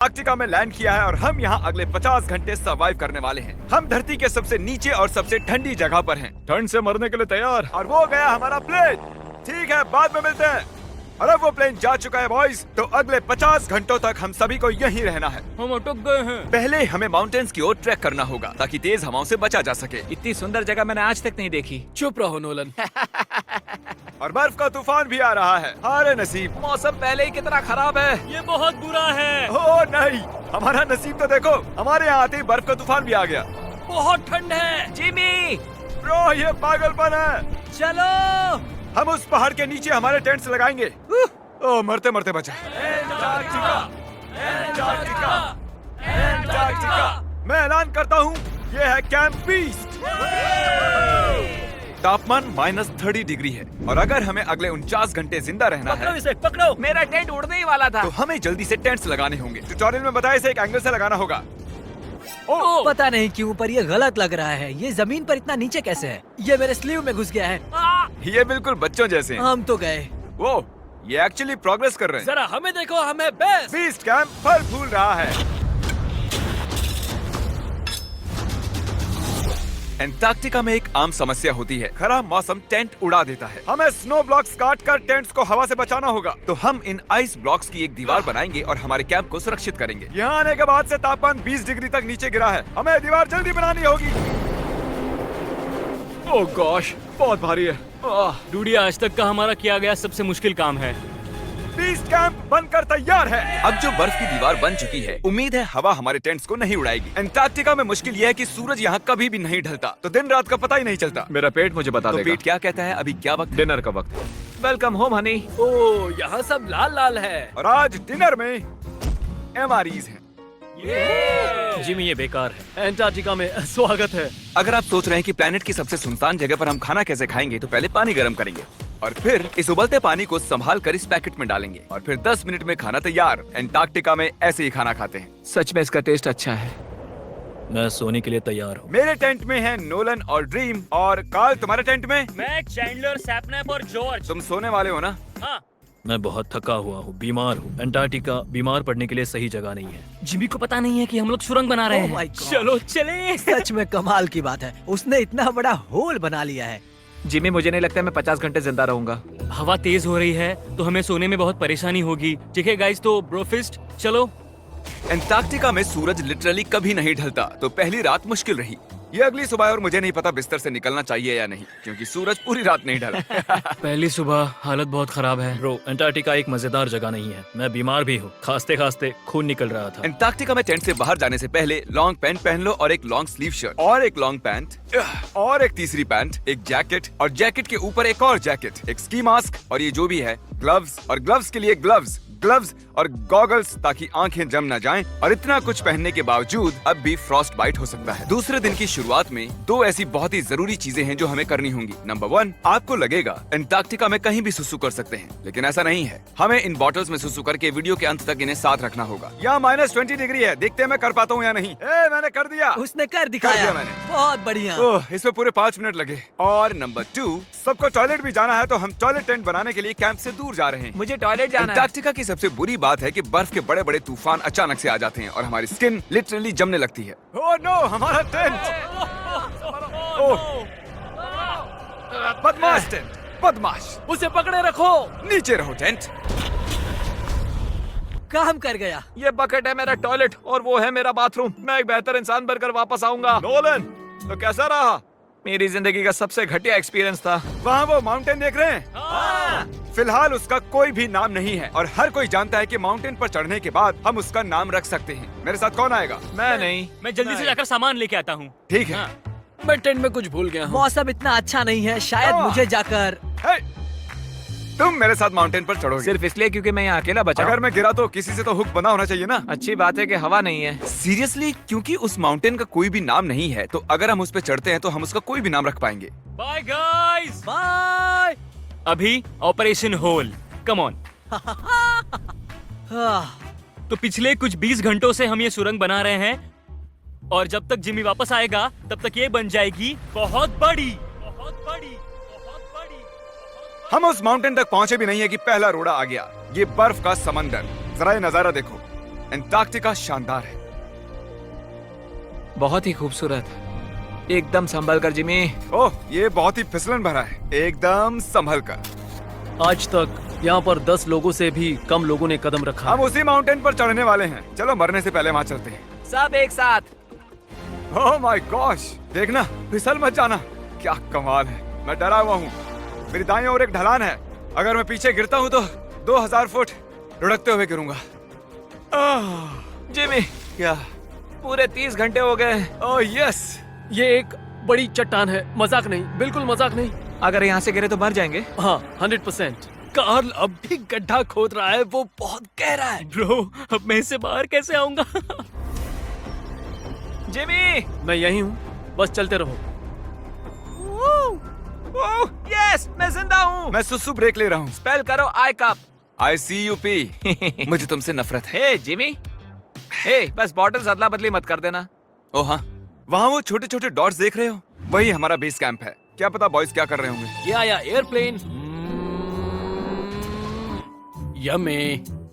Antarctica में land किया है और हम यहाँ अगले 50 घंटे सर्वाइव करने वाले हैं। हम धरती के सबसे नीचे और सबसे ठंडी जगह पर हैं। ठंड से मरने के लिए तैयार। और वो गया हमारा प्लेन। ठीक है, बाद में मिलते हैं। और अब वो प्लेन जा चुका है बॉयज, तो अगले 50 घंटों तक हम सभी को यहीं रहना है। हम अटक गए हैं। पहले हमें माउंटेन्स की ओर ट्रैक करना होगा ताकि तेज हवाओं से बचा जा सके। इतनी सुंदर जगह मैंने आज तक नहीं देखी। चुप रहो नोलन। और बर्फ का तूफान भी आ रहा है। अरे नसीब, मौसम पहले ही कितना खराब है। ये बहुत बुरा है। ओ नहीं, हमारा नसीब तो देखो, हमारे यहाँ आते ही बर्फ का तूफान भी आ गया। बहुत ठंड है। जिमी, ब्रो ये पागलपन है। चलो। हम उस पहाड़ के नीचे हमारे टेंट्स लगाएंगे। ओ मरते मरते बचा। मैं ऐलान करता हूँ, ये है कैंप बीस्ट। तापमान -30 डिग्री है और अगर हमें अगले 49 घंटे जिंदा रहना है, इसे पकड़ो। मेरा टेंट उड़ने ही वाला था। तो हमें जल्दी से टेंट्स लगाने होंगे। ट्यूटोरियल में बताया इसे एक एंगल से लगाना होगा। पता नहीं क्यों पर ये गलत लग रहा है। ये जमीन पर इतना नीचे कैसे है? ये मेरे स्लीव में घुस गया है। ये बिल्कुल बच्चों जैसे हैं। हम तो गए। वो ये एक्चुअली प्रोग्रेस कर रहे हैं। जरा हमें देखो, हमें बेस्ट। बीस्ट कैंप फल फूल रहा है। अंटार्कटिका में एक आम समस्या होती है, खराब मौसम टेंट उड़ा देता है। हमें स्नो ब्लॉक्स काट कर टेंट्स को हवा से बचाना होगा। तो हम इन आइस ब्लॉक्स की एक दीवार बनाएंगे और हमारे कैंप को सुरक्षित करेंगे। यहाँ आने के बाद से तापमान 20 डिग्री तक नीचे गिरा है। हमें दीवार जल्दी बनानी होगी। ओह गॉश, बहुत भारी है। डूडी, आज तक का हमारा किया गया सबसे मुश्किल काम है। बीस्ट कैंप बनकर तैयार है। अब जो बर्फ की दीवार बन चुकी है, उम्मीद है हवा हमारे टेंट्स को नहीं उड़ाएगी। अंटार्कटिका में मुश्किल यह है कि सूरज यहाँ कभी भी नहीं ढलता, तो दिन रात का पता ही नहीं चलता। मेरा पेट मुझे बता तो देगा। पेट क्या कहता है? अभी क्या वक्त? डिनर का वक्त। Welcome home Honey. ओह, यहाँ सब लाल लाल है। और आज डिनर में MREs हैं। जिमी, ये बेकार है। अंटार्कटिका में स्वागत है। अगर आप सोच रहे हैं कि प्लेनेट की सबसे सुनसान जगह पर हम खाना कैसे खाएंगे, तो पहले पानी गर्म करेंगे और फिर इस उबलते पानी को संभाल कर इस पैकेट में डालेंगे और फिर 10 मिनट में खाना तैयार। अंटार्कटिका में ऐसे ही खाना खाते हैं। सच में इसका टेस्ट अच्छा है। मैं सोने के लिए तैयार हूँ। मेरे टेंट में है नोलन और ड्रीम। और कार्ल, तुम्हारे टेंट में? मैं, चैंडलर, सैपनैप और जॉर्ज। तुम सोने वाले हो ना? हाँ। मैं बहुत थका हुआ हूँ, बीमार हूँ। अंटार्कटिका बीमार पड़ने के लिए सही जगह नहीं है। जिमी को पता नहीं है कि हम लोग सुरंग बना रहे Oh हैं। my God. चलो चले। सच में कमाल की बात है, उसने इतना बड़ा होल बना लिया है। जिमी, मुझे नहीं लगता मैं 50 घंटे जिंदा रहूंगा। हवा तेज हो रही है तो हमें सोने में बहुत परेशानी होगी। ठीक है गाइस, तो ब्रोफिस्ट चलो। अंटार्कटिका में सूरज लिटरली कभी नहीं ढलता, तो पहली रात मुश्किल रही। ये अगली सुबह और मुझे नहीं पता बिस्तर से निकलना चाहिए या नहीं, क्योंकि सूरज पूरी रात नहीं ढला। पहली सुबह हालत बहुत खराब है। ब्रो, अंटार्कटिका एक मजेदार जगह नहीं है। मैं बीमार भी हूँ, खांसते खांसते खून निकल रहा था। अंटार्कटिका में टेंट से बाहर जाने से पहले लॉन्ग पैंट पहन लो और एक लॉन्ग स्लीव शर्ट और एक लॉन्ग पैंट और एक तीसरी पैंट, एक जैकेट और जैकेट के ऊपर एक और जैकेट, एक स्की मास्क और ये जो भी है ग्लव्स और ग्लव्स के लिए ग्लव्स और गॉगल्स ताकि आंखें जम न जाएं। और इतना कुछ पहनने के बावजूद अब भी फ्रॉस्ट बाइट हो सकता है। दूसरे दिन की शुरुआत में 2 ऐसी बहुत ही जरूरी चीजें हैं जो हमें करनी होंगी। नंबर 1, आपको लगेगा अंटार्कटिका में कहीं भी सुसु कर सकते हैं, लेकिन ऐसा नहीं है। हमें इन बॉटल्स में सुसु करके वीडियो के अंत तक इन्हें साथ रखना होगा। यहाँ -20 डिग्री है, देखते हैं मैं कर पाता हूँ या नहीं। मैंने कर दिया। उसने कर दिखाया। दिया मैंने। बहुत बढ़िया। ओह, इसमें पूरे 5 मिनट लगे। और नंबर 2, सबको टॉयलेट भी जाना है, तो हम टॉयलेट टेंट बनाने के लिए कैंप से दूर जा रहे हैं। मुझे टॉयलेट जाना है। अंटार्कटिका की सबसे बुरी बात है कि बर्फ के बड़े बड़े तूफान अचानक से आ जाते हैं और हमारी स्किन लिटरली जमने लगती है। ओह नो, हमारा टेंट! ओह, बदमाश टेंट, बदमाश! उसे पकड़े रखो। नीचे रहो टेंट। काम कर गया। ये बकेट है मेरा टॉयलेट और वो है मेरा बाथरूम। मैं एक बेहतर इंसान बनकर वापस आऊंगा। नोलन, तो कैसा रहा? मेरी जिंदगी का सबसे घटिया एक्सपीरियंस था। वहाँ वो माउंटेन देख रहे हैं? फिलहाल उसका कोई भी नाम नहीं है और हर कोई जानता है कि माउंटेन पर चढ़ने के बाद हम उसका नाम रख सकते हैं। मेरे साथ कौन आएगा? मैं नहीं। मैं जल्दी से जाकर सामान लेके आता हूँ। ठीक है। मैं टेंट में कुछ भूल गया हूँ। मौसम इतना अच्छा नहीं है, शायद मुझे जाकर। हे, तुम मेरे साथ माउंटेन पर चढ़ोगे? सिर्फ इसलिए क्योंकि मैं यहाँ अकेला बचा। अगर मैं गिरा तो किसी से तो हुक बना होना चाहिए ना? अच्छी बात है कि हवा नहीं है। सीरियसली, क्योंकि उस माउंटेन का कोई भी नाम नहीं है, तो अगर हम उस पे चढ़ते हैं तो हम उसका कोई भी नाम रख पाएंगे। Bye guys. बाय। अभी ऑपरेशन होल, कम ऑन। तो पिछले कुछ 20 घंटों से हम ये सुरंग बना रहे हैं और जब तक जिमी वापस आएगा तब तक ये बन जाएगी बहुत बड़ी, बहुत बड़ी, बहुत बड़ी। हम उस माउंटेन तक पहुंचे भी नहीं है कि पहला रोड़ा आ गया। ये बर्फ का समंदर, जरा ये नजारा देखो। एंटार्क्टिका शानदार है। बहुत ही खूबसूरत। एकदम संभल कर जिमी। ओह, ये बहुत ही फिसलन भरा है। एकदम संभल कर। आज तक यहाँ पर 10 लोगों से भी कम लोगों ने कदम रखा हम है। उसी माउंटेन पर चढ़ने वाले हैं। चलो मरने से पहले वहाँ चलते हैं। सब एक साथ। ओह माय गॉश, देखना, फिसल मत जाना। क्या कमाल है। मैं डरा हुआ हूँ। मेरी दाईं ओर एक ढलान है। अगर मैं पीछे गिरता हूँ तो 2000 फुट लुढ़कते हुए गिरूंगा। जिमी, क्या? पूरे 30 घंटे हो गए। Oh yes. ये एक बड़ी चट्टान है, मजाक नहीं, बिल्कुल मजाक नहीं। अगर यहाँ से गिरे तो मर जाएंगे। हाँ, 100%। कार्ल अब भी गड्ढा खोद रहा है, वो बहुत गहरा है। ब्रो, अब मैं इससे बाहर कैसे आऊंगा? जिमी, मैं यही हूँ, बस चलते रहो। यस, मैं जिंदा हूँ। मैं सुसु ब्रेक ले रहा हूँ। स्पेल करो आई कप। ICUP। मुझे तुमसे नफरत है। हे जिमी, हे बस बॉटल्स अदला बदली मत कर देना। ओह हाँ, वहाँ वो छोटे छोटे डॉट्स देख रहे हो? वही हमारा बेस कैंप है। क्या पता बॉयज क्या कर रहे होंगे। ये आया एयरप्लेन। यम्मी,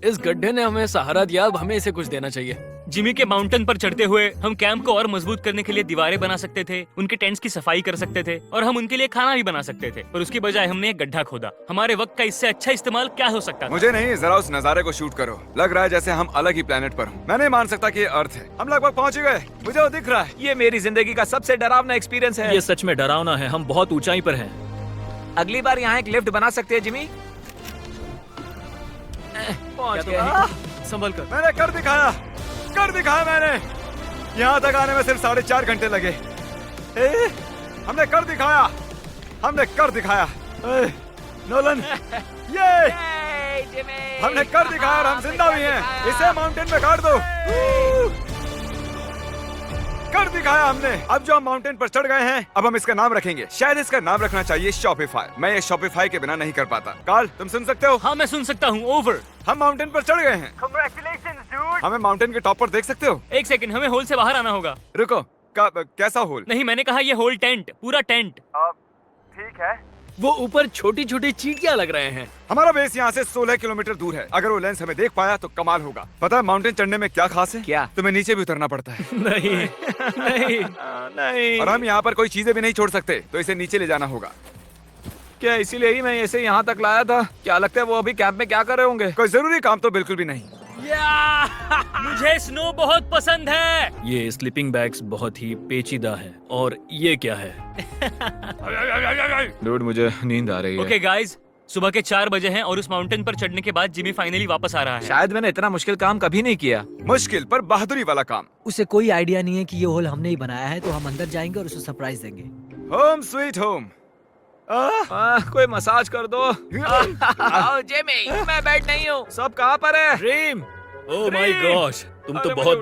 इस गड्ढे ने हमें सहारा दिया, अब हमें इसे कुछ देना चाहिए। जिमी के माउंटेन पर चढ़ते हुए हम कैंप को और मजबूत करने के लिए दीवारें बना सकते थे, उनके टेंट्स की सफाई कर सकते थे और हम उनके लिए खाना भी बना सकते थे। पर उसकी बजाय हमने एक गड्ढा खोदा। हमारे वक्त का इससे अच्छा इस्तेमाल क्या हो सकता था? मुझे नहीं, जरा उस नजारे को शूट करो। लग रहा है जैसे हम अलग ही प्लेनेट पर हूँ। मैं नहीं मान सकता कि ये अर्थ है। हम लगभग पहुँच गए। मुझे वो दिख रहा है। ये मेरी जिंदगी का सबसे डरावना एक्सपीरियंस है। ये सच में डरावना है, हम बहुत ऊंचाई पर हैं। अगली बार यहाँ एक लिफ्ट बना सकते हैं जिमी। पहुंच क्या गए। तुम संभल कर। मैंने कर दिखाया। कर दिखाया मैंने। यहाँ तक आने में सिर्फ 4.5 घंटे लगे। हमने कर दिखाया। हमने कर दिखाया। नोलन, ये Yay, जिमी। हमने कर दिखाया और हम जिंदा भी हैं। इसे माउंटेन में गाड़ दो। कर दिखाया हमने। अब जो हम माउंटेन पर चढ़ गए हैं, अब हम इसका नाम रखेंगे। शायद इसका नाम रखना चाहिए शॉपिफाई। मैं ये शॉपिफाई के बिना नहीं कर पाता। कार्ल, तुम सुन सकते हो? हाँ, मैं सुन सकता हूँ। ओवर। हम माउंटेन पर चढ़ गए हैं। हमें माउंटेन के टॉप पर देख सकते हो? एक सेकंड, हमें होल से बाहर आना होगा। रुको, कैसा होल? नहीं, मैंने कहा ये होल टेंट, पूरा टेंट। ठीक है। वो ऊपर छोटी छोटी चींटियां लग रहे हैं। हमारा बेस यहाँ से 16 किलोमीटर दूर है। अगर वो लेंस हमें देख पाया तो कमाल होगा। पता है माउंटेन चढ़ने में क्या खास है? क्या? तुम्हें नीचे भी उतरना पड़ता है। नहीं नहीं, नहीं। और हम यहाँ पर कोई चीजें भी नहीं छोड़ सकते, तो इसे नीचे ले जाना होगा। क्या इसीलिए ही मैं इसे यहाँ तक लाया था? क्या लगता है वो अभी कैंप में क्या कर रहे होंगे? कोई जरूरी काम तो बिल्कुल भी नहीं। मुझे स्नो बहुत पसंद है। ये स्लीपिंग बैग्स बहुत ही पेचीदा है। और ये क्या है? डूड, मुझे नींद आ रही है। ओके गाइस, सुबह के 4 बजे हैं और उस माउंटेन पर चढ़ने के बाद जिमी फाइनली वापस आ रहा है। शायद मैंने इतना मुश्किल काम कभी नहीं किया। मुश्किल पर बहादुरी वाला काम। उसे कोई आइडिया नहीं है कि ये होल हमने ही बनाया है, तो हम अंदर जाएंगे और उसे सरप्राइज देंगे। Home sweet home. कोई मसाज कर दो। आओ जिमी, मैं बैठ नहीं हूँ। सब कहाँ पर है? ड्रीम, ओह माय गॉश, तुम तो अरे बहुत मुझे देर